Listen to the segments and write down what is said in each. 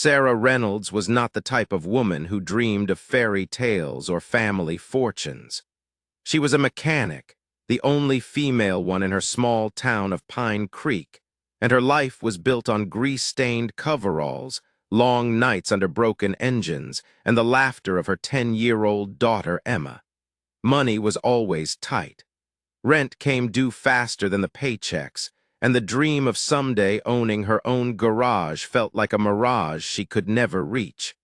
Sarah Reynolds was not the type of woman who dreamed of fairy tales or family fortunes. She was a mechanic, the only female one in her small town of Pine Creek, and her life was built on grease-stained coveralls, long nights under broken engines, and the laughter of her 10-year-old daughter, Emma. Money was always tight. Rent came due faster than the paychecks, and the dream of someday owning her own garage felt like a mirage she could never reach.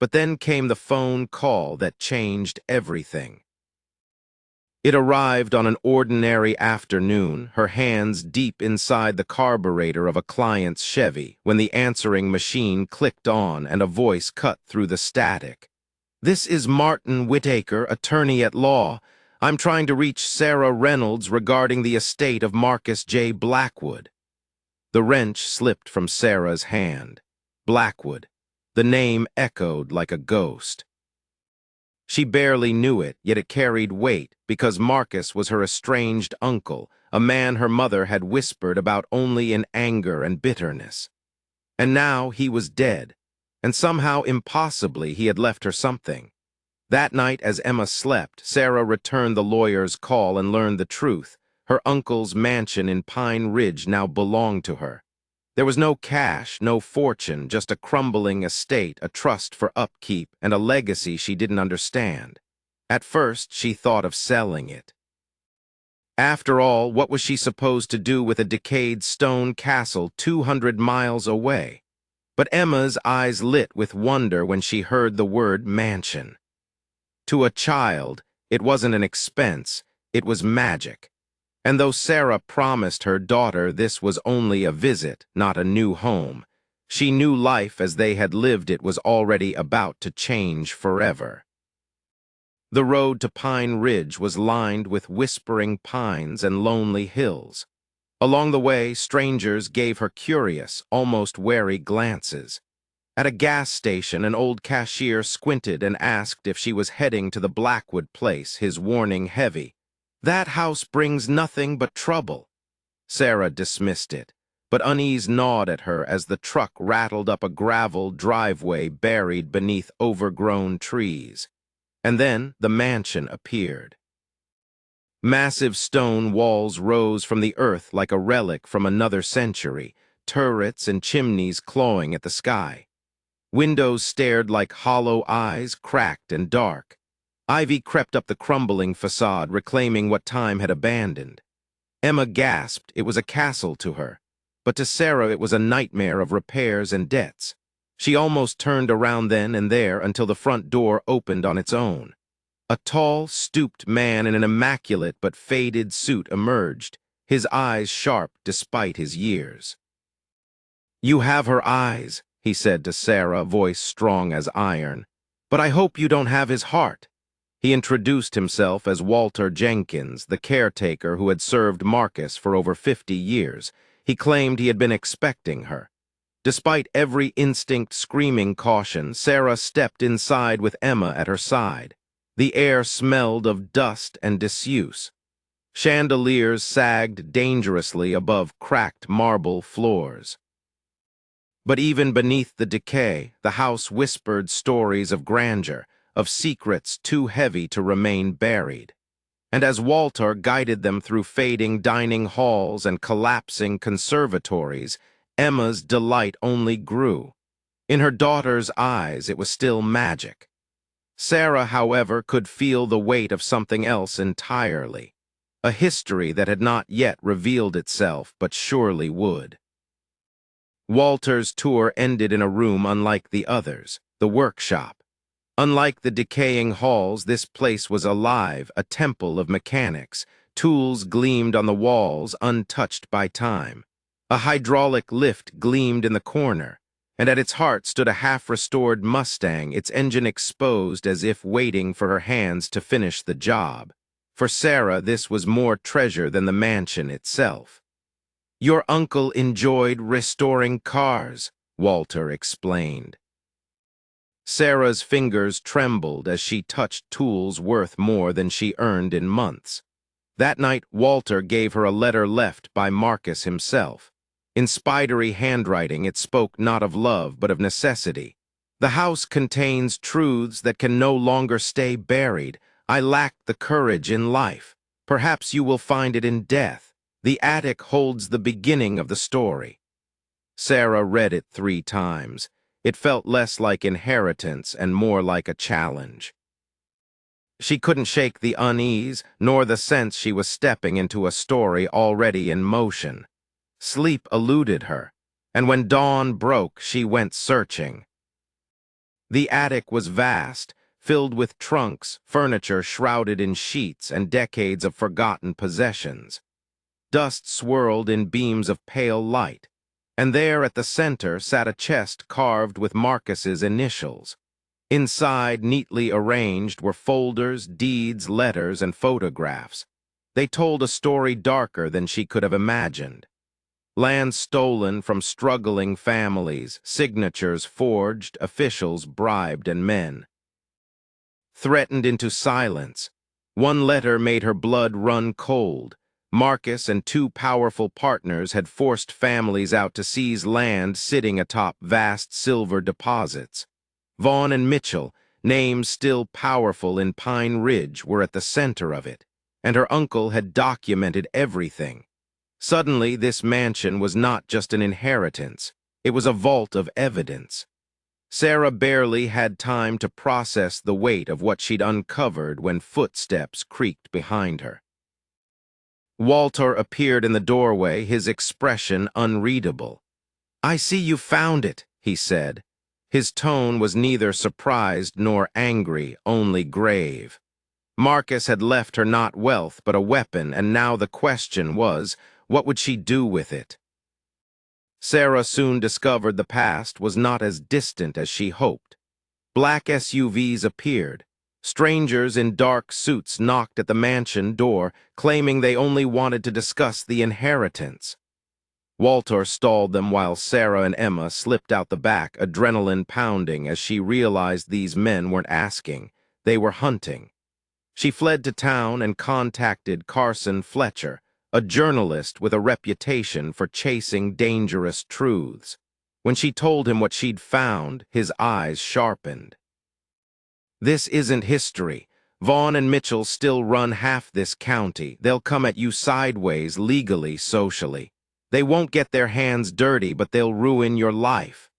But then came the phone call that changed everything. It arrived on an ordinary afternoon, her hands deep inside the carburetor of a client's Chevy, when the answering machine clicked on and a voice cut through the static. "This is Martin Whitaker, attorney at law. I'm trying to reach Sarah Reynolds regarding the estate of Marcus J. Blackwood." The wrench slipped from Sarah's hand. Blackwood. The name echoed like a ghost. She barely knew it, yet it carried weight, because Marcus was her estranged uncle, a man her mother had whispered about only in anger and bitterness. And now he was dead, and somehow impossibly he had left her something. That night, as Emma slept, Sarah returned the lawyer's call and learned the truth. Her uncle's mansion in Pine Ridge now belonged to her. There was no cash, no fortune, just a crumbling estate, a trust for upkeep, and a legacy she didn't understand. At first, she thought of selling it. After all, what was she supposed to do with a decayed stone castle 200 miles away? But Emma's eyes lit with wonder when she heard the word mansion. To a child, it wasn't an expense, it was magic. And though Sarah promised her daughter this was only a visit, not a new home, she knew life as they had lived it was already about to change forever. The road to Pine Ridge was lined with whispering pines and lonely hills. Along the way, strangers gave her curious, almost wary glances. At a gas station, an old cashier squinted and asked if she was heading to the Blackwood place, his warning heavy. "That house brings nothing but trouble." Sarah dismissed it, but unease gnawed at her as the truck rattled up a gravel driveway buried beneath overgrown trees. And then the mansion appeared. Massive stone walls rose from the earth like a relic from another century, turrets and chimneys clawing at the sky. Windows stared like hollow eyes, cracked and dark. Ivy crept up the crumbling facade, reclaiming what time had abandoned. Emma gasped. It was a castle to her, but to Sarah it was a nightmare of repairs and debts. She almost turned around then and there until the front door opened on its own. A tall, stooped man in an immaculate but faded suit emerged, his eyes sharp despite his years. "You have her eyes," he said to Sarah, voice strong as iron. "But I hope you don't have his heart." He introduced himself as Walter Jenkins, the caretaker who had served Marcus for over 50 years. He claimed he had been expecting her. Despite every instinct screaming caution, Sarah stepped inside with Emma at her side. The air smelled of dust and disuse. Chandeliers sagged dangerously above cracked marble floors. But even beneath the decay, the house whispered stories of grandeur, of secrets too heavy to remain buried. And as Walter guided them through fading dining halls and collapsing conservatories, Emma's delight only grew. In her daughter's eyes, it was still magic. Sarah, however, could feel the weight of something else entirely, a history that had not yet revealed itself, but surely would. Walter's tour ended in a room unlike the others, the workshop. Unlike the decaying halls, this place was alive, a temple of mechanics. Tools gleamed on the walls, untouched by time. A hydraulic lift gleamed in the corner, and at its heart stood a half-restored Mustang, its engine exposed as if waiting for her hands to finish the job. For Sarah, this was more treasure than the mansion itself. "Your uncle enjoyed restoring cars," Walter explained. Sarah's fingers trembled as she touched tools worth more than she earned in months. That night, Walter gave her a letter left by Marcus himself. In spidery handwriting, it spoke not of love, but of necessity. The house contains truths that can no longer stay buried. I lack the courage in life. Perhaps you will find it in death. The attic holds the beginning of the story. Sarah read it 3 times. It felt less like inheritance and more like a challenge. She couldn't shake the unease, nor the sense she was stepping into a story already in motion. Sleep eluded her, and when dawn broke, she went searching. The attic was vast, filled with trunks, furniture shrouded in sheets, and decades of forgotten possessions. Dust swirled in beams of pale light, and there at the center sat a chest carved with Marcus's initials. Inside, neatly arranged, were folders, deeds, letters, and photographs. They told a story darker than she could have imagined. Land stolen from struggling families, signatures forged, officials bribed, and men threatened into silence. One letter made her blood run cold. Marcus and 2 powerful partners had forced families out to seize land sitting atop vast silver deposits. Vaughn and Mitchell, names still powerful in Pine Ridge, were at the center of it, and her uncle had documented everything. Suddenly, this mansion was not just an inheritance. It was a vault of evidence. Sarah barely had time to process the weight of what she'd uncovered when footsteps creaked behind her. Walter appeared in the doorway, his expression unreadable. "I see you found it," he said. His tone was neither surprised nor angry, only grave. Marcus had left her not wealth, but a weapon, and now the question was, what would she do with it? Sarah soon discovered the past was not as distant as she hoped. Black SUVs appeared. Strangers in dark suits knocked at the mansion door, claiming they only wanted to discuss the inheritance. Walter stalled them while Sarah and Emma slipped out the back, adrenaline pounding as she realized these men weren't asking. They were hunting. She fled to town and contacted Carson Fletcher, a journalist with a reputation for chasing dangerous truths. When she told him what she'd found, his eyes sharpened. "This isn't history. Vaughn and Mitchell still run half this county. They'll come at you sideways, legally, socially. They won't get their hands dirty, but they'll ruin your life."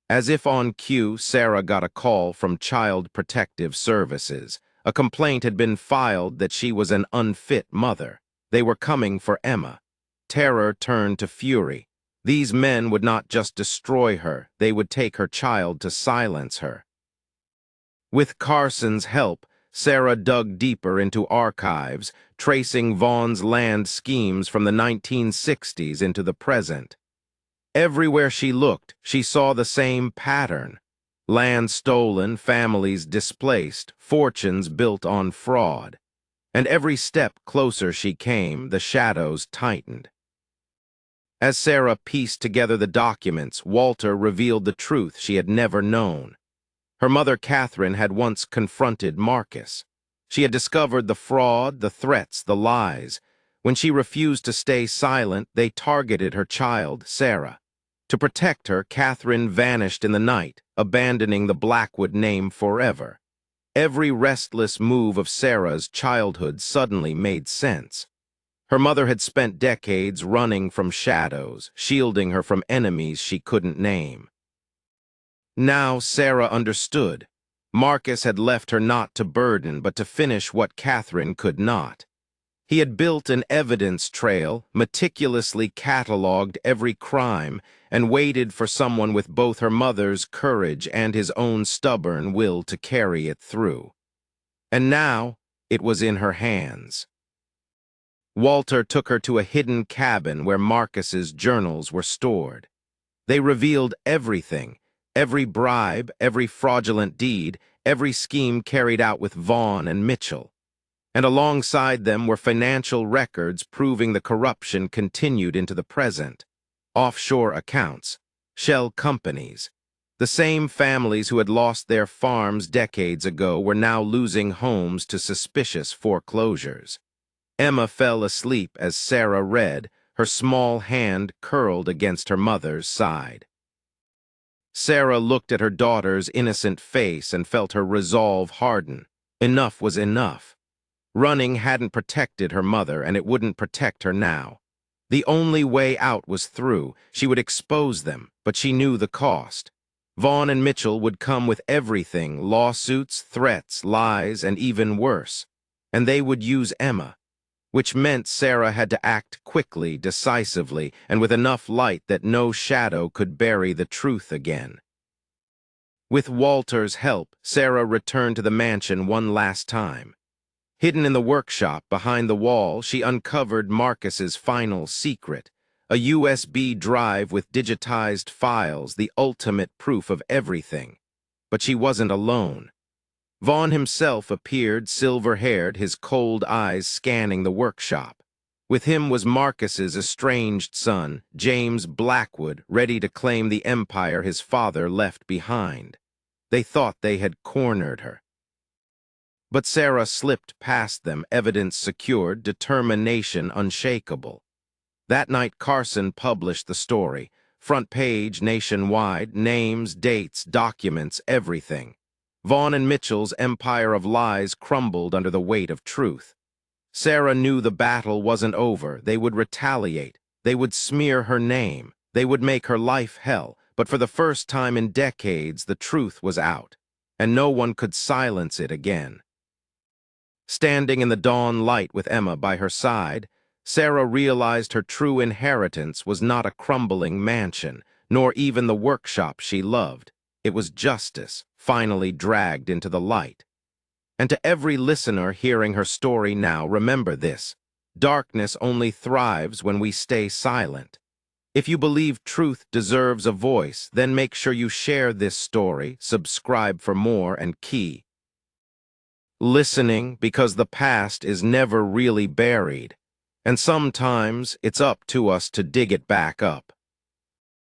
As if on cue, Sarah got a call from Child Protective Services. A complaint had been filed that she was an unfit mother. They were coming for Emma. Terror turned to fury. These men would not just destroy her, they would take her child to silence her. With Carson's help, Sarah dug deeper into archives, tracing Vaughn's land schemes from the 1960s into the present. Everywhere she looked, she saw the same pattern. Land stolen, families displaced, fortunes built on fraud. And every step closer she came, the shadows tightened. As Sarah pieced together the documents, Walter revealed the truth she had never known. Her mother, Catherine, had once confronted Marcus. She had discovered the fraud, the threats, the lies. When she refused to stay silent, they targeted her child, Sarah. To protect her, Catherine vanished in the night, abandoning the Blackwood name forever. Every restless move of Sarah's childhood suddenly made sense. Her mother had spent decades running from shadows, shielding her from enemies she couldn't name. Now Sarah understood. Marcus had left her not to burden, but to finish what Catherine could not. He had built an evidence trail, meticulously catalogued every crime, and waited for someone with both her mother's courage and his own stubborn will to carry it through. And now it was in her hands. Walter took her to a hidden cabin where Marcus's journals were stored. They revealed everything, every bribe, every fraudulent deed, every scheme carried out with Vaughn and Mitchell. And alongside them were financial records proving the corruption continued into the present. Offshore accounts, shell companies. The same families who had lost their farms decades ago were now losing homes to suspicious foreclosures. Emma fell asleep as Sarah read, her small hand curled against her mother's side. Sarah looked at her daughter's innocent face and felt her resolve harden. Enough was enough. Running hadn't protected her mother, and it wouldn't protect her now. The only way out was through. She would expose them, but she knew the cost. Vaughn and Mitchell would come with everything, lawsuits, threats, lies, and even worse. And they would use Emma, which meant Sarah had to act quickly, decisively, and with enough light that no shadow could bury the truth again. With Walter's help, Sarah returned to the mansion one last time. Hidden in the workshop behind the wall, she uncovered Marcus's final secret, a USB drive with digitized files, the ultimate proof of everything. But she wasn't alone. Vaughn himself appeared, silver-haired, his cold eyes scanning the workshop. With him was Marcus's estranged son, James Blackwood, ready to claim the empire his father left behind. They thought they had cornered her. But Sarah slipped past them, evidence secured, determination unshakable. That night Carson published the story. Front page, nationwide, names, dates, documents, everything. Vaughn and Mitchell's empire of lies crumbled under the weight of truth. Sarah knew the battle wasn't over. They would retaliate. They would smear her name. They would make her life hell. But for the first time in decades, the truth was out, and no one could silence it again. Standing in the dawn light with Emma by her side, Sarah realized her true inheritance was not a crumbling mansion, nor even the workshop she loved. It was justice, finally dragged into the light. And to every listener hearing her story now, remember this: darkness only thrives when we stay silent. If you believe truth deserves a voice, then make sure you share this story, subscribe for more, and key listening, because the past is never really buried, and sometimes it's up to us to dig it back up.